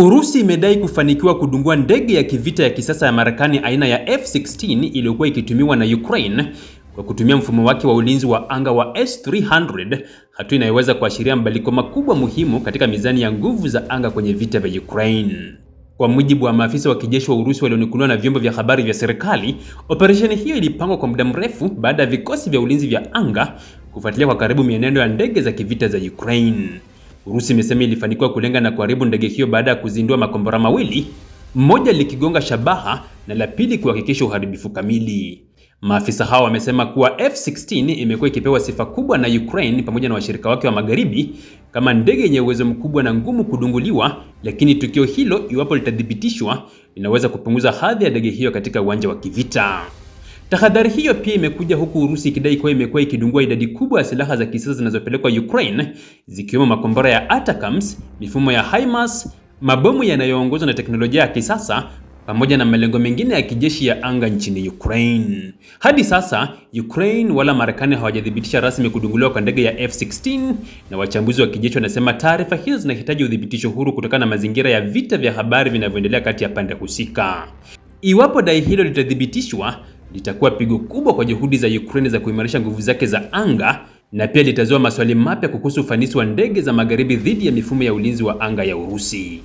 Urusi imedai kufanikiwa kudungua ndege ya kivita ya kisasa ya Marekani aina ya F-16 iliyokuwa ikitumiwa na Ukraine kwa kutumia mfumo wake wa ulinzi wa anga wa S-300, hatua inayoweza kuashiria mabadiliko makubwa muhimu katika mizani ya nguvu za anga kwenye vita vya Ukraine. Kwa mujibu wa maafisa wa kijeshi wa Urusi walionukuliwa na vyombo vya habari vya serikali, operesheni hiyo ilipangwa kwa muda mrefu baada ya vikosi vya ulinzi vya anga kufuatilia kwa karibu mienendo ya ndege za kivita za Ukraine. Urusi imesema ilifanikiwa kulenga na kuharibu ndege hiyo baada ya kuzindua makombora mawili, moja likigonga shabaha na la pili kuhakikisha uharibifu kamili. Maafisa hao wamesema kuwa F-16 imekuwa ikipewa sifa kubwa na Ukraine pamoja na washirika wake wa magharibi kama ndege yenye uwezo mkubwa na ngumu kudunguliwa, lakini tukio hilo, iwapo litathibitishwa, linaweza kupunguza hadhi ya ndege hiyo katika uwanja wa kivita. Tahadhari hiyo pia imekuja huku Urusi ikidai kuwa imekuwa ikidungua idadi kubwa ya silaha za kisasa zinazopelekwa Ukraine, zikiwemo makombora ya ATACMS, mifumo ya HIMARS, mabomu yanayoongozwa na teknolojia ya kisasa pamoja na malengo mengine ya kijeshi ya anga nchini Ukraine. Hadi sasa, Ukraine wala Marekani hawajathibitisha rasmi kudunguliwa kwa ndege ya F-16, na wachambuzi wa kijeshi wanasema taarifa hizo zinahitaji udhibitisho huru kutokana na mazingira ya vita vya habari vinavyoendelea kati ya pande husika. Iwapo dai hilo litathibitishwa, litakuwa pigo kubwa kwa juhudi za Ukraine za kuimarisha nguvu zake za anga, na pia litazua maswali mapya kuhusu ufanisi wa ndege za magharibi dhidi ya mifumo ya ulinzi wa anga ya Urusi.